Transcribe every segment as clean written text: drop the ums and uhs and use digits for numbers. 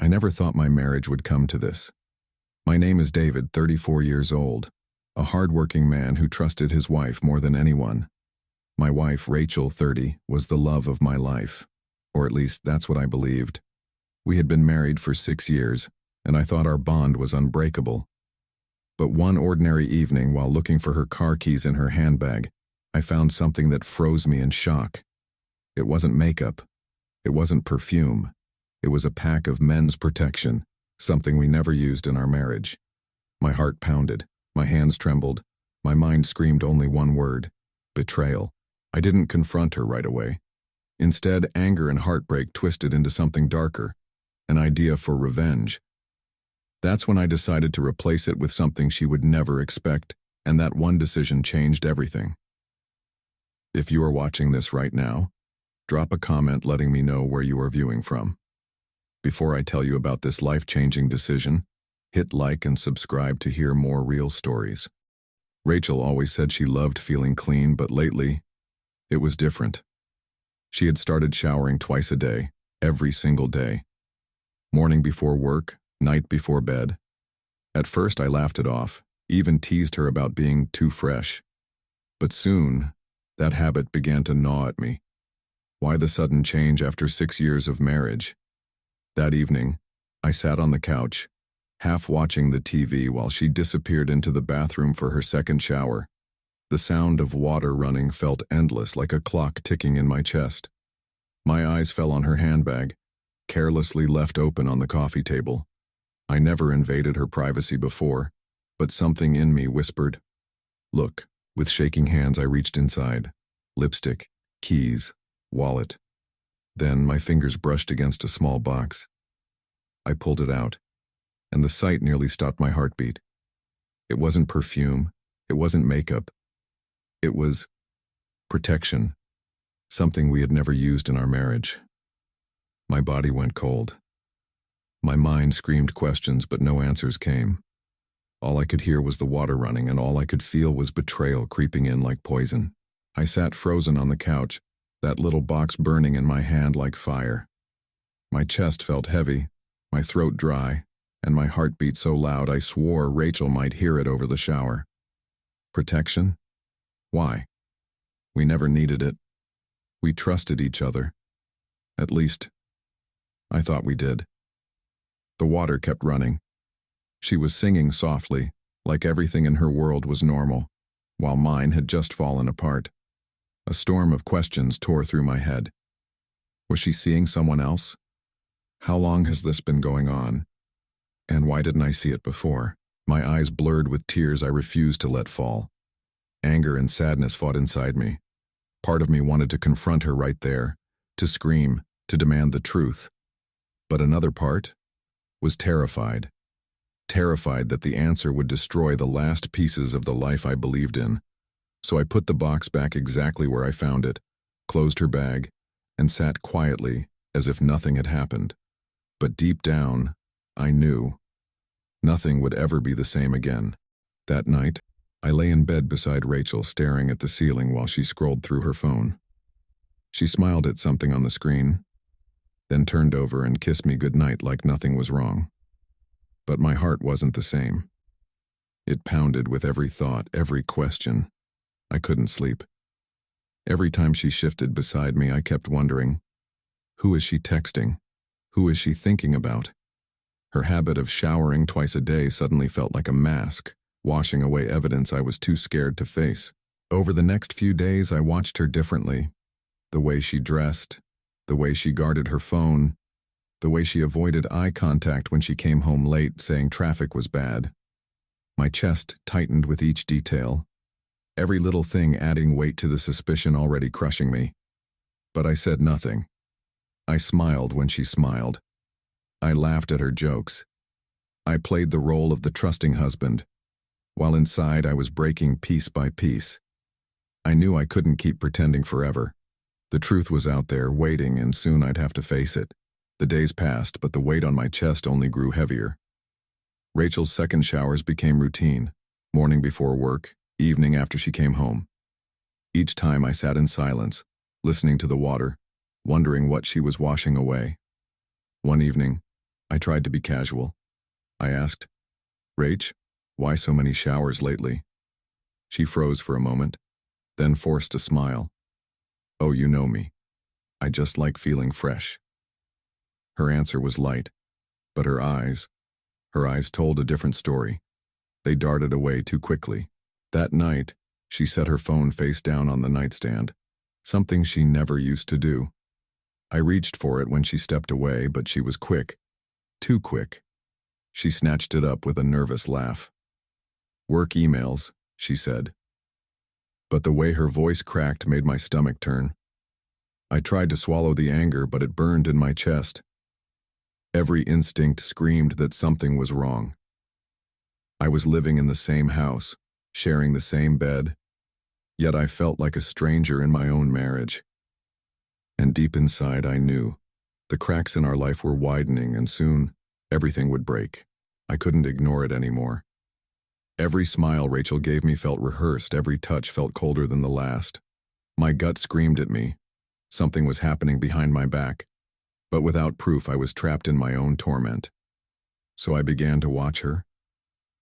never thought my marriage would come to this. My name is David, 34 years old, a hard-working man who trusted his wife more than anyone. My wife, Rachel, 30, was the love of my life, or at least that's what I believed. We had been married for 6 years, and I thought our bond was unbreakable. But one ordinary evening, while looking for her car keys in her handbag, I found something that froze me in shock. It wasn't makeup. It wasn't perfume. It was a pack of men's protection, something we never used in our marriage. My heart pounded, my hands trembled, my mind screamed only one word: betrayal. I didn't confront her right away. Instead, anger and heartbreak twisted into something darker, an idea for revenge. That's when I decided to replace it with something she would never expect, and that one decision changed everything. If you are watching this right now, drop a comment letting me know where you are viewing from. Before I tell you about this life-changing decision, hit like and subscribe to hear more real stories. Rachel always said she loved feeling clean, but lately, it was different. She had started showering twice a day, every single day. Morning before work, night before bed. At first I laughed it off, even teased her about being too fresh. But soon, that habit began to gnaw at me. Why the sudden change after 6 years of marriage? That evening, I sat on the couch, half watching the TV while she disappeared into the bathroom for her second shower. The sound of water running felt endless, like a clock ticking in my chest. My eyes fell on her handbag, carelessly left open on the coffee table. I never invaded her privacy before, but something in me whispered, "Look." With shaking hands I reached inside. Lipstick, keys, wallet. Then my fingers brushed against a small box. I pulled it out, and the sight nearly stopped my heartbeat. It wasn't perfume, it wasn't makeup. It was protection, something we had never used in our marriage. My body went cold. My mind screamed questions, but no answers came. All I could hear was the water running, and all I could feel was betrayal creeping in like poison. I sat frozen on the couch, that little box burning in my hand like fire. My chest felt heavy, my throat dry, and my heart beat so loud I swore Rachel might hear it over the shower. Protection? Why? We never needed it. We trusted each other. At least, I thought we did. The water kept running. She was singing softly, like everything in her world was normal, while mine had just fallen apart. A storm of questions tore through my head. Was she seeing someone else? How long has this been going on? And why didn't I see it before? My eyes blurred with tears I refused to let fall. Anger and sadness fought inside me. Part of me wanted to confront her right there, to scream, to demand the truth. But another part was terrified. Terrified that the answer would destroy the last pieces of the life I believed in. So I put the box back exactly where I found it, closed her bag, and sat quietly as if nothing had happened. But deep down, I knew nothing would ever be the same again. That night, I lay in bed beside Rachel, staring at the ceiling while she scrolled through her phone. She smiled at something on the screen, then turned over and kissed me goodnight like nothing was wrong. But my heart wasn't the same. It pounded with every thought, every question. I couldn't sleep. Every time she shifted beside me, I kept wondering, who is she texting? Who is she thinking about? Her habit of showering twice a day suddenly felt like a mask, washing away evidence I was too scared to face. Over the next few days, I watched her differently. The way she dressed, the way she guarded her phone, the way she avoided eye contact when she came home late saying traffic was bad. My chest tightened with each detail, every little thing adding weight to the suspicion already crushing me. But I said nothing. I smiled when she smiled. I laughed at her jokes. I played the role of the trusting husband, while inside I was breaking piece by piece. I knew I couldn't keep pretending forever. The truth was out there, waiting, and soon I'd have to face it. The days passed, but the weight on my chest only grew heavier. Rachel's second showers became routine, morning before work, evening after she came home. Each time I sat in silence, listening to the water, wondering what she was washing away. One evening, I tried to be casual. I asked, "Rach, why so many showers lately?" She froze for a moment, then forced a smile. "Oh, you know me. I just like feeling fresh." Her answer was light, but her eyes told a different story. They darted away too quickly. That night, she set her phone face down on the nightstand, something she never used to do. I reached for it when she stepped away, but she was quick. Too quick. She snatched it up with a nervous laugh. "Work emails," she said. But the way her voice cracked made my stomach turn. I tried to swallow the anger, but it burned in my chest. Every instinct screamed that something was wrong. I was living in the same house, sharing the same bed, yet I felt like a stranger in my own marriage. And deep inside I knew the cracks in our life were widening, and soon everything would break. I couldn't ignore it anymore. Every smile Rachel gave me felt rehearsed, every touch felt colder than the last. My gut screamed at me. Something was happening behind my back, but without proof I was trapped in my own torment. So I began to watch her,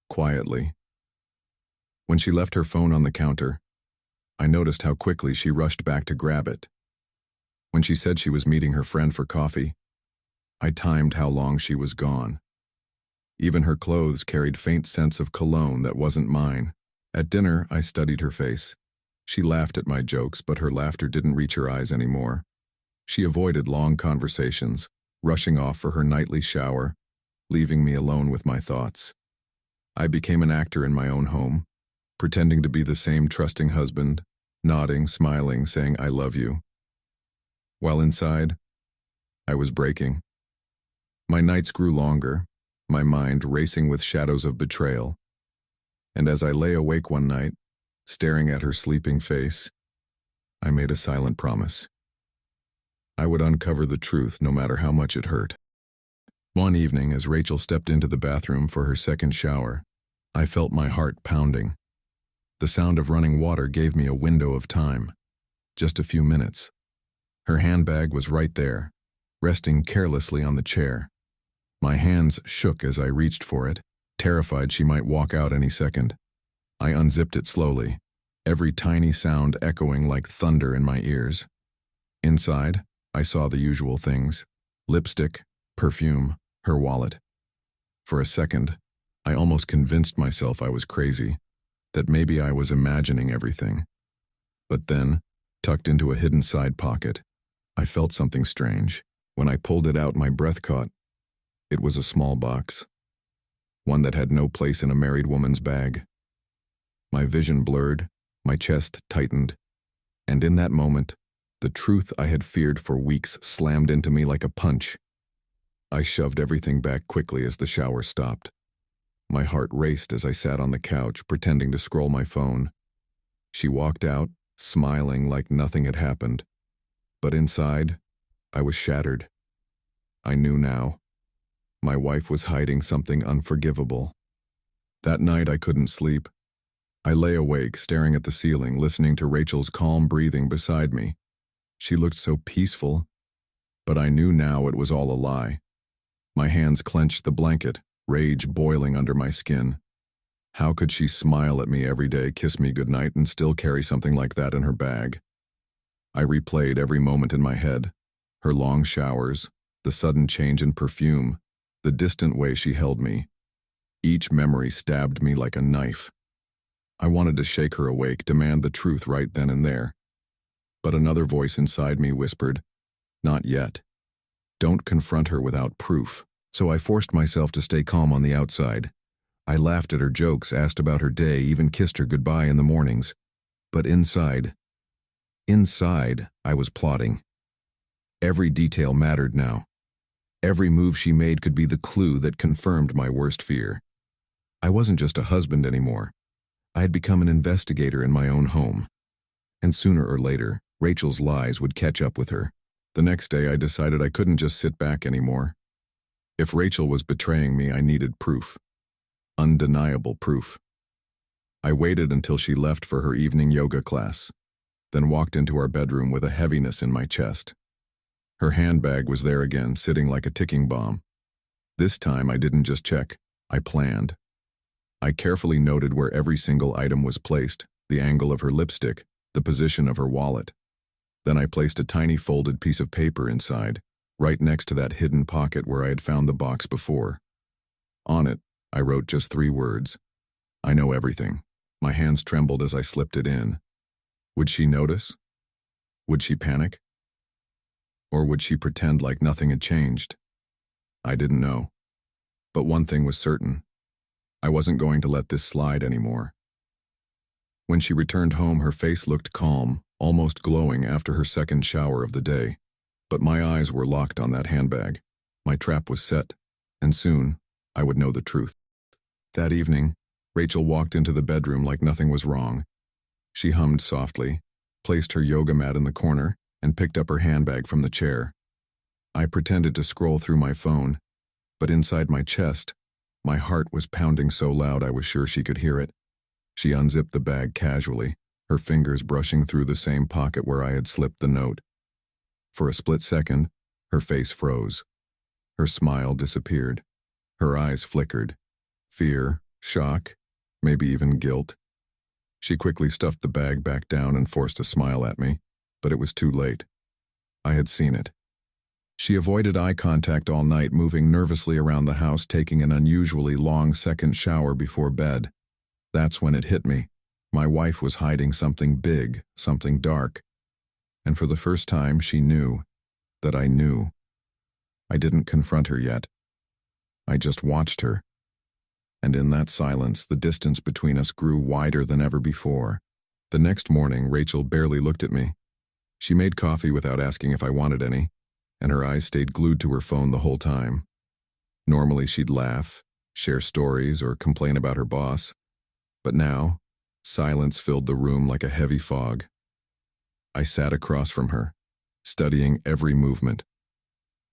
quietly. When she left her phone on the counter, I noticed how quickly she rushed back to grab it. When she said she was meeting her friend for coffee, I timed how long she was gone. Even her clothes carried faint scents of cologne that wasn't mine. At dinner, I studied her face. She laughed at my jokes, but her laughter didn't reach her eyes anymore. She avoided long conversations, rushing off for her nightly shower, leaving me alone with my thoughts. I became an actor in my own home, pretending to be the same trusting husband, nodding, smiling, saying, "I love you." While inside, I was breaking. My nights grew longer, my mind racing with shadows of betrayal. And as I lay awake one night, staring at her sleeping face, I made a silent promise. I would uncover the truth no matter how much it hurt. One evening, as Rachel stepped into the bathroom for her second shower, I felt my heart pounding. The sound of running water gave me a window of time. Just a few minutes. Her handbag was right there, resting carelessly on the chair. My hands shook as I reached for it, terrified she might walk out any second. I unzipped it slowly, every tiny sound echoing like thunder in my ears. Inside, I saw the usual things: lipstick, perfume, her wallet. For a second, I almost convinced myself I was crazy, that maybe I was imagining everything. But then, tucked into a hidden side pocket, I felt something strange. When I pulled it out, my breath caught. It was a small box, one that had no place in a married woman's bag. My vision blurred, my chest tightened, and in that moment, the truth I had feared for weeks slammed into me like a punch. I shoved everything back quickly as the shower stopped. My heart raced as I sat on the couch, pretending to scroll my phone. She walked out, smiling like nothing had happened. But inside, I was shattered. I knew now. My wife was hiding something unforgivable. That night I couldn't sleep. I lay awake, staring at the ceiling, listening to Rachel's calm breathing beside me. She looked so peaceful, but I knew now it was all a lie. My hands clenched the blanket, rage boiling under my skin. How could she smile at me every day, kiss me goodnight, and still carry something like that in her bag? I replayed every moment in my head: her long showers, the sudden change in perfume, the distant way she held me. Each memory stabbed me like a knife. I wanted to shake her awake, demand the truth right then and there. But another voice inside me whispered, "Not yet. Don't confront her without proof." So I forced myself to stay calm on the outside. I laughed at her jokes, asked about her day, even kissed her goodbye in the mornings. But inside, I was plotting. Every detail mattered now. Every move she made could be the clue that confirmed my worst fear. I wasn't just a husband anymore. I had become an investigator in my own home. And sooner or later, Rachel's lies would catch up with her. The next day, I decided I couldn't just sit back anymore. If Rachel was betraying me, I needed proof. Undeniable proof. I waited until she left for her evening yoga class, then walked into our bedroom with a heaviness in my chest. Her handbag was there again, sitting like a ticking bomb. This time I didn't just check, I planned. I carefully noted where every single item was placed, the angle of her lipstick, the position of her wallet. Then I placed a tiny folded piece of paper inside, right next to that hidden pocket where I had found the box before. On it, I wrote just 3 words. I know everything. My hands trembled as I slipped it in. Would she notice? Would she panic? Or would she pretend like nothing had changed? I didn't know. But one thing was certain. I wasn't going to let this slide anymore. When she returned home, her face looked calm, almost glowing after her second shower of the day. But my eyes were locked on that handbag. My trap was set, and soon I would know the truth. That evening, Rachel walked into the bedroom like nothing was wrong. She hummed softly, placed her yoga mat in the corner, and picked up her handbag from the chair. I pretended to scroll through my phone, but inside my chest, my heart was pounding so loud I was sure she could hear it. She unzipped the bag casually, her fingers brushing through the same pocket where I had slipped the note. For a split second, her face froze. Her smile disappeared. Her eyes flickered. Fear, shock, maybe even guilt. She quickly stuffed the bag back down and forced a smile at me, but it was too late. I had seen it. She avoided eye contact all night, moving nervously around the house, taking an unusually long second shower before bed. That's when it hit me. My wife was hiding something big, something dark. And for the first time, she knew that I knew. I didn't confront her yet. I just watched her. And in that silence, the distance between us grew wider than ever before. The next morning, Rachel barely looked at me. She made coffee without asking if I wanted any, and her eyes stayed glued to her phone the whole time. Normally she'd laugh, share stories, or complain about her boss. But now, silence filled the room like a heavy fog. I sat across from her, studying every movement.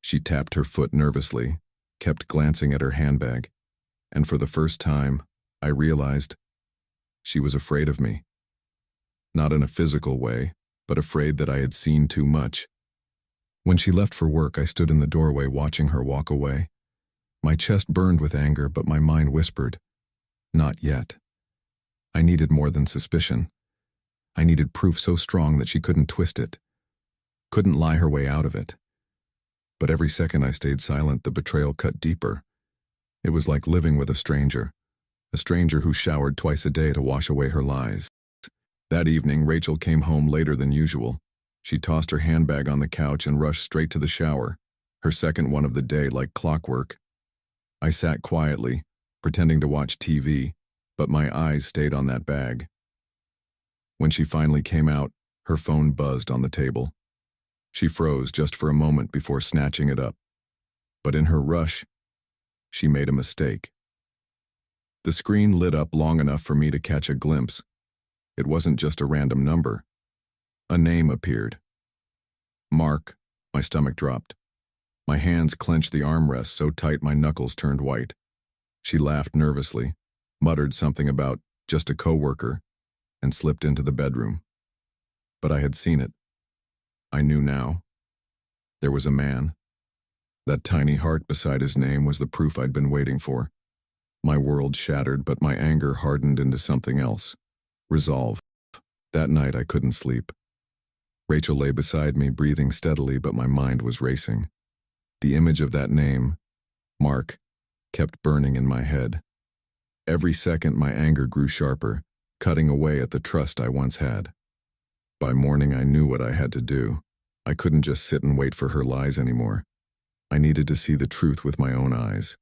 She tapped her foot nervously, kept glancing at her handbag, and for the first time, I realized she was afraid of me. Not in a physical way, but afraid that I had seen too much. When she left for work, I stood in the doorway watching her walk away. My chest burned with anger, but my mind whispered, not yet. I needed more than suspicion. I needed proof so strong that she couldn't twist it, couldn't lie her way out of it. But every second I stayed silent, the betrayal cut deeper. It was like living with a stranger who showered twice a day to wash away her lies. That evening, Rachel came home later than usual. She tossed her handbag on the couch and rushed straight to the shower, her second one of the day like clockwork. I sat quietly, pretending to watch TV, but my eyes stayed on that bag. When she finally came out, her phone buzzed on the table. She froze just for a moment before snatching it up. But in her rush, she made a mistake. The screen lit up long enough for me to catch a glimpse. It wasn't just a random number. A name appeared. Mark. My stomach dropped. My hands clenched the armrest so tight my knuckles turned white. She laughed nervously, muttered something about just a coworker, and slipped into the bedroom. But I had seen it. I knew now. There was a man. That tiny heart beside his name was the proof I'd been waiting for. My world shattered, but my anger hardened into something else. Resolve. That night I couldn't sleep. Rachel lay beside me, breathing steadily, but my mind was racing. The image of that name, Mark, kept burning in my head. Every second my anger grew sharper, cutting away at the trust I once had. By morning I knew what I had to do. I couldn't just sit and wait for her lies anymore. I needed to see the truth with my own eyes.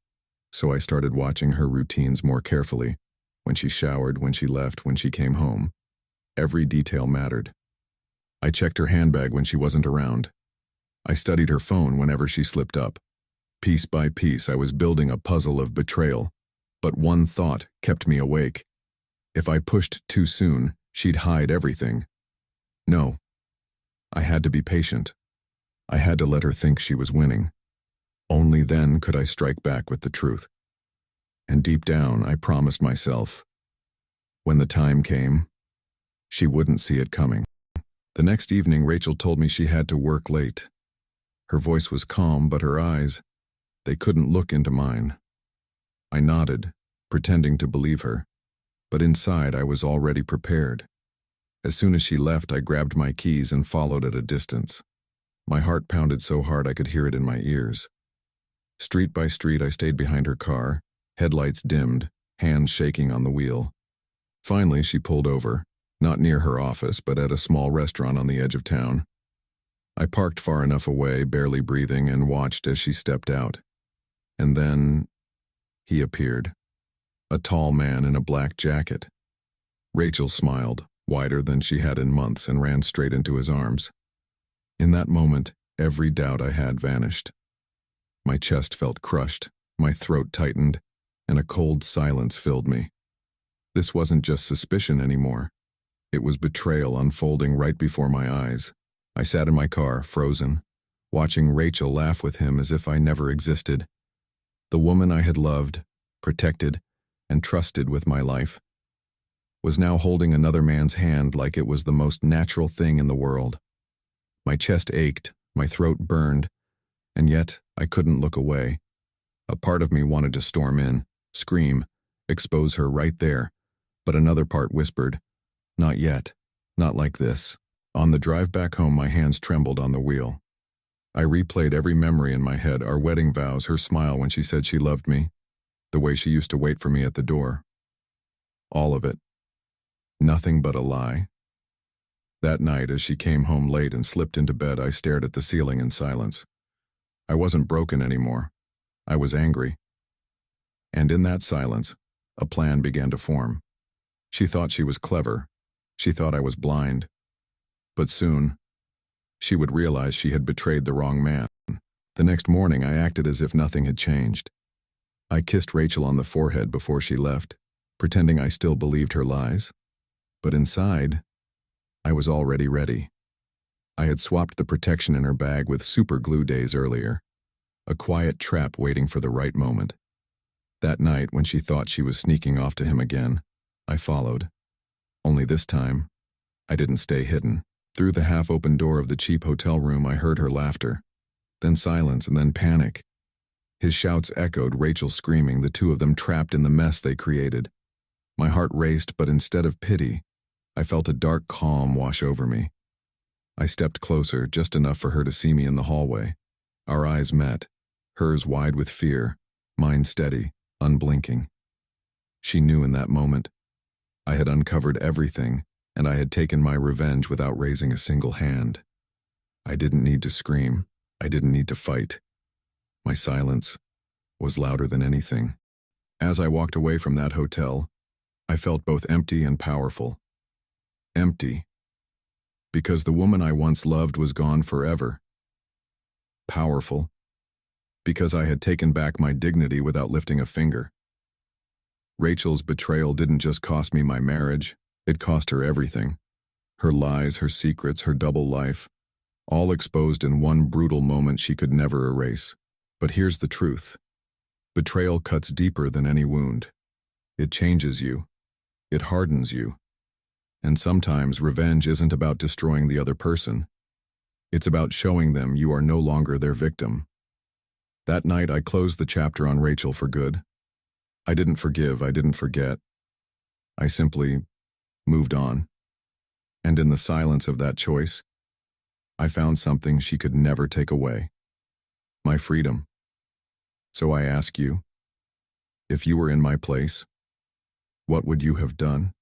So I started watching her routines more carefully. When she showered, when she left, when she came home. Every detail mattered. I checked her handbag when she wasn't around. I studied her phone whenever she slipped up. Piece by piece, I was building a puzzle of betrayal. But one thought kept me awake. If I pushed too soon, she'd hide everything. No. I had to be patient. I had to let her think she was winning. Only then could I strike back with the truth. And deep down, I promised myself, when the time came, she wouldn't see it coming. The next evening, Rachel told me she had to work late. Her voice was calm, but her eyes, They couldn't look into mine. I nodded, pretending to believe her, but inside I was already prepared. As soon as she left, I grabbed my keys and followed at a distance. My heart pounded so hard I could hear it in my ears. Street by street, I stayed behind her car, headlights dimmed, hands shaking on the wheel. Finally, she pulled over, not near her office, but at a small restaurant on the edge of town. I parked far enough away, barely breathing, and watched as she stepped out. And then he appeared. A tall man in a black jacket. Rachel smiled, wider than she had in months, and ran straight into his arms. In that moment, every doubt I had vanished. My chest felt crushed, my throat tightened, and a cold silence filled me. This wasn't just suspicion anymore. It was betrayal unfolding right before my eyes. I sat in my car, frozen, watching Rachel laugh with him as if I never existed. The woman I had loved, protected, and trusted with my life was now holding another man's hand like it was the most natural thing in the world. My chest ached, my throat burned, and yet I couldn't look away. A part of me wanted to storm in, scream, expose her right there, but another part whispered, "Not yet, not like this." On the drive back home, my hands trembled on the wheel. I replayed every memory in my head, our wedding vows, her smile when she said she loved me, the way she used to wait for me at the door. All of it. Nothing but a lie. That night, as she came home late and slipped into bed, I stared at the ceiling in silence. I wasn't broken anymore. I was angry. And in that silence, a plan began to form. She thought she was clever. She thought I was blind. But soon, she would realize she had betrayed the wrong man. The next morning, I acted as if nothing had changed. I kissed Rachel on the forehead before she left, pretending I still believed her lies. But inside, I was already ready. I had swapped the protection in her bag with super glue days earlier, a quiet trap waiting for the right moment. That night, when she thought she was sneaking off to him again, I followed. Only this time, I didn't stay hidden. Through the half-open door of the cheap hotel room, I heard her laughter, then silence, and then panic. His shouts echoed, Rachel screaming, the two of them trapped in the mess they created. My heart raced, but instead of pity, I felt a dark calm wash over me. I stepped closer, just enough for her to see me in the hallway. Our eyes met, hers wide with fear, mine steady, unblinking. She knew in that moment. I had uncovered everything, and I had taken my revenge without raising a single hand. I didn't need to scream. I didn't need to fight. My silence was louder than anything. As I walked away from that hotel, I felt both empty and powerful. Empty, because the woman I once loved was gone forever. Powerful, because I had taken back my dignity without lifting a finger. Rachel's betrayal didn't just cost me my marriage, it cost her everything. Her lies, her secrets, her double life, all exposed in one brutal moment she could never erase. But here's the truth. Betrayal cuts deeper than any wound. It changes you. It hardens you. And sometimes revenge isn't about destroying the other person. It's about showing them you are no longer their victim. That night I closed the chapter on Rachel for good. I didn't forgive, I didn't forget. I simply moved on. And in the silence of that choice, I found something she could never take away. My freedom. So I ask you, if you were in my place, what would you have done?